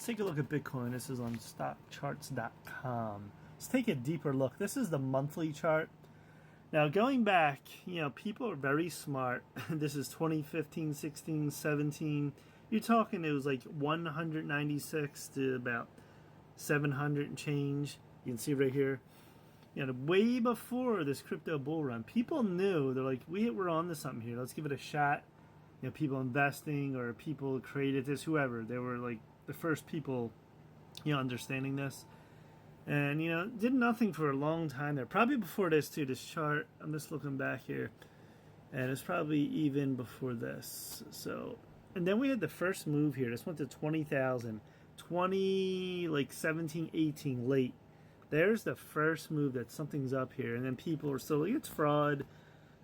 Let's take a look at Bitcoin. This is on stockcharts.com. Let's take a deeper look. This is the monthly chart. Now, going back, people are very smart. This is 2015, 16, 17. You're talking, it was like 196 to about 700 and change. You can see right here. Way before this crypto bull run, people knew, they're like, we're on to something here. Let's give it a shot. People investing or people created this, whoever. They were like the first people, understanding this. And, did nothing for a long time there. Probably before this, too. This chart, I'm just looking back here. And it's probably even before this. So, and then we had the first move here. This went to 20,000. 17, 18 late. There's the first move that something's up here. And then people are still like, it's fraud.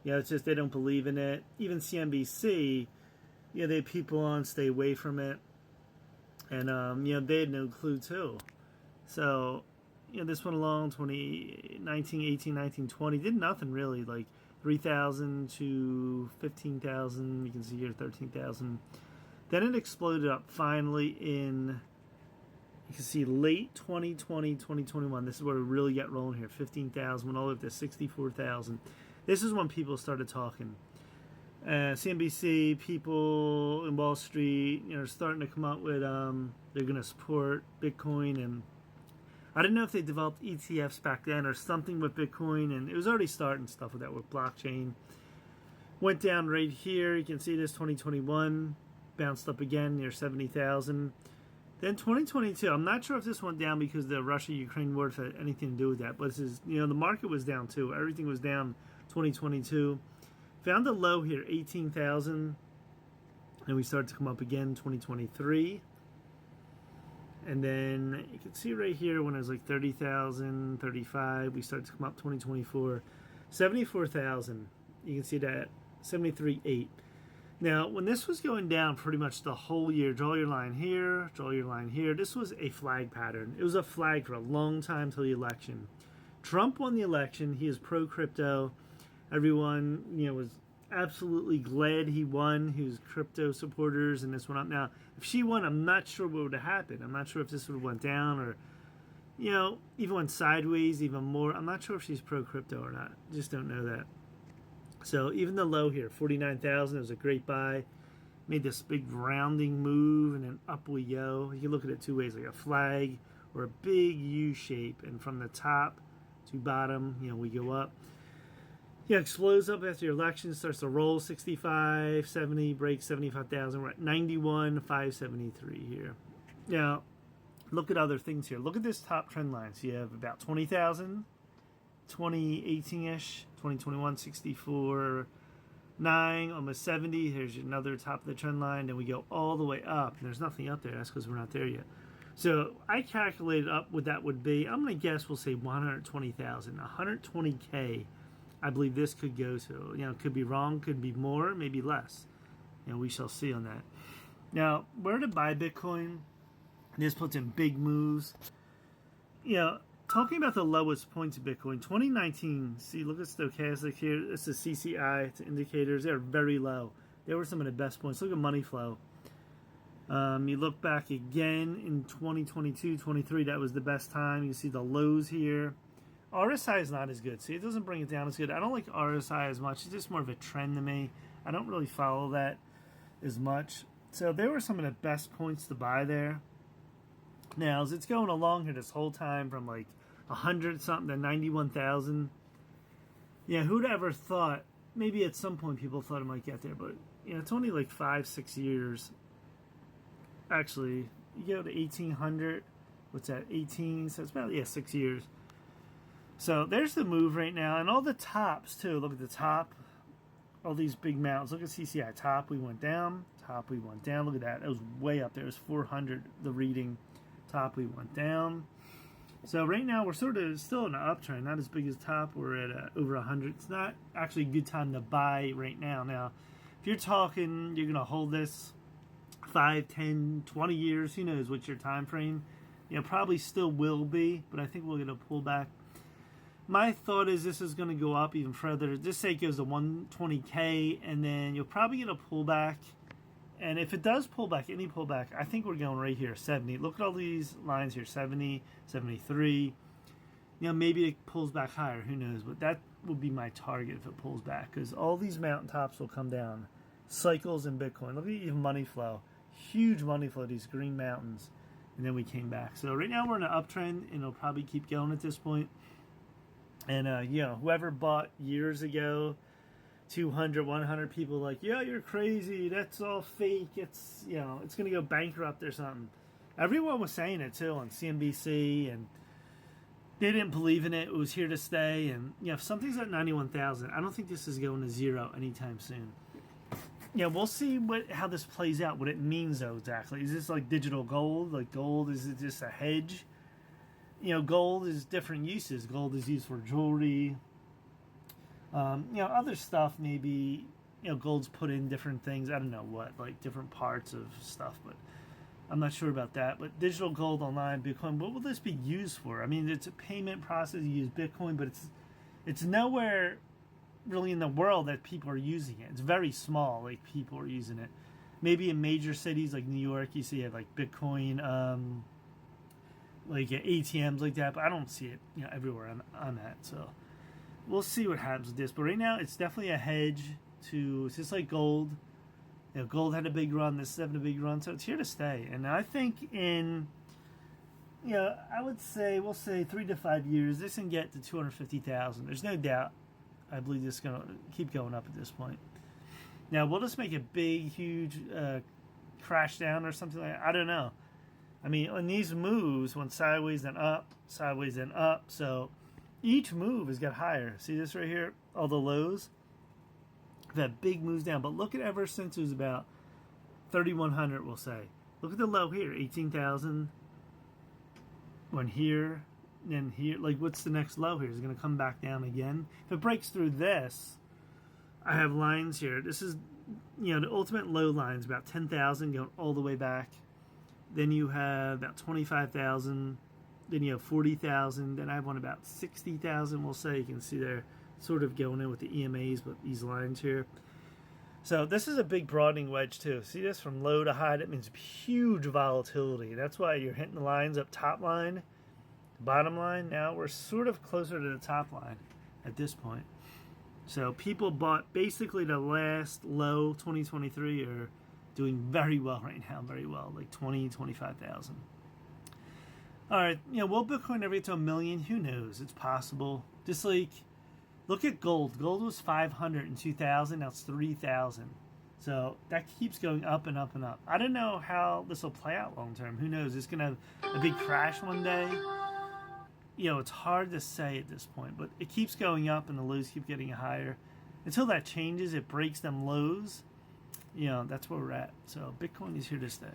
It's just they don't believe in it. Even CNBC, they had people on, stay away from it. And, they had no clue, too. So, this went along 2019, 18, 19, 20. Did nothing really, like 3,000 to 15,000. You can see here 13,000. Then it exploded up finally in, you can see late 2020, 2021. This is where we really got rolling here. 15,000 went all the way up to 64,000. This is when people started talking. CNBC, people in Wall Street, starting to come up with they're going to support Bitcoin. And I didn't know if they developed ETFs back then or something with Bitcoin. And it was already starting stuff with that with blockchain. Went down right here. You can see this 2021. Bounced up again near 70,000. Then 2022. I'm not sure if this went down because the Russia-Ukraine war had anything to do with that. But this is, the market was down too. Everything was down 2022. Found a low here, 18,000. And we started to come up again 2023. And then you can see right here when it was like 30,000, 35, we started to come up 2024. 74,000. You can see that 73.8. Now, when this was going down pretty much the whole year, draw your line here, draw your line here. This was a flag pattern. It was a flag for a long time till the election. Trump won the election. He is pro-crypto. Everyone, was absolutely glad he won. He was crypto supporters, and this went up. Now, if she won, I'm not sure what would have happened. I'm not sure if this would have went down or, even went sideways even more. I'm not sure if she's pro-crypto or not. Just don't know that. So even the low here, 49,000, it was a great buy. Made this big rounding move, and then up we go. You can look at it two ways, like a flag or a big U shape. And from the top to bottom, we go up. Explodes up after your election, starts to roll 65, 70, breaks 75,000. We're at 91,573 here. Now, look at other things here. Look at this top trend line. So you have about 20,000, 2018-ish, 2021, 64, 9, almost 70. Here's another top of the trend line. Then we go all the way up. And there's nothing up there. That's because we're not there yet. So I calculated up what that would be. I'm going to guess we'll say 120,000, 120K. I believe this could go to. Could be wrong, could be more, maybe less. We shall see on that. Now, where to buy Bitcoin? This puts in big moves. Talking about the lowest points of Bitcoin, 2019. See, look at stochastic here. This is CCI. It's indicators. They're very low. They were some of the best points. Look at money flow. You look back again in 2022, 23. That was the best time. You see the lows here. RSI is not as good. See, it doesn't bring it down as good. I don't like RSI as much. It's just more of a trend to me. I don't really follow that as much. So there were some of the best points to buy there. Now, as it's going along here this whole time from like 100 something to 91,000. Who'd ever thought, maybe at some point people thought it might get there, but it's only like 5-6 years. Actually, you go to 1800, what's that, 18, so it's about, 6 years. So there's the move right now, and all the tops too. Look at the top, all these big mountains. Look at CCI. Top, we went down. Top, we went down. Look at that. It was way up there. It was 400, the reading. Top, we went down. So right now we're sort of still in an uptrend. Not as big as top. We're at over 100. It's not actually a good time to buy right now. Now, if you're talking, you're going to hold this 5, 10, 20 years. Who knows what's your time frame. Probably still will be, but I think we're going to pull back. My thought is this is going to go up even further. Just say it goes to 120K, and then you'll probably get a pullback And if it does pull back, any pullback, I think we're going right here, 70. Look at all these lines here, 70, 73. Maybe it pulls back higher. Who knows? But that would be my target if it pulls back, because all these mountaintops will come down. Cycles in Bitcoin. Look at even money flow. Huge money flow, these green mountains. And then we came back. So right now we're in an uptrend, and it'll probably keep going at this point. And, whoever bought years ago, 200, 100 people like, yeah, you're crazy. That's all fake. It's, it's going to go bankrupt or something. Everyone was saying it, too, on CNBC, and they didn't believe in it. It was here to stay. And, if something's at 91,000, I don't think this is going to zero anytime soon. We'll see how this plays out, what it means, though, exactly. Is this like digital gold? Like gold, is it just a hedge? Gold is different uses. Gold is used for jewelry. Other stuff, maybe, gold's put in different things. I don't know what, like different parts of stuff, but I'm not sure about that. But digital gold online, Bitcoin, what will this be used for? I mean, it's a payment process. You use Bitcoin, but it's nowhere really in the world that people are using it. It's very small, like people are using it. Maybe in major cities like New York, you see you have like Bitcoin, like ATMs like that, but I don't see it, everywhere on that. So we'll see what happens with this. But right now, it's definitely a hedge to. It's just like gold. Gold had a big run. This is having a big run, so it's here to stay. And I think in, I would say we'll say 3 to 5 years, this can get to 250,000. There's no doubt. I believe this is going to keep going up at this point. Now, will this make a big, huge crash down or something like that? I don't know. I mean, on these moves, went sideways then up, so each move has got higher. See this right here? All the lows have had big moves down. But look at ever since it was about 3,100, we'll say. Look at the low here, 18,000. One here, then here. Like, what's the next low here? Is it going to come back down again? If it breaks through this, I have lines here. This is, the ultimate low line is about 10,000 going all the way back. Then you have about 25,000. Then you have 40,000. Then I have one about 60,000, we'll say. You can see they're sort of going in with the EMAs, but these lines here. So this is a big broadening wedge too. See this from low to high? That means huge volatility. That's why you're hitting the lines up top line, bottom line. Now we're sort of closer to the top line at this point. So people bought basically the last low 2023 are doing very well right now, very well, like 25,000. All right, will Bitcoin ever get to 1 million? Who knows? It's possible. Just like, look at gold. Gold was 500 in 2000. Now it's 3,000. So that keeps going up and up and up. I don't know how this will play out long term. Who knows? It's going to have a big crash one day. It's hard to say at this point, but it keeps going up and the lows keep getting higher. Until that changes, it breaks them lows. That's where we're at. So Bitcoin is here to stay.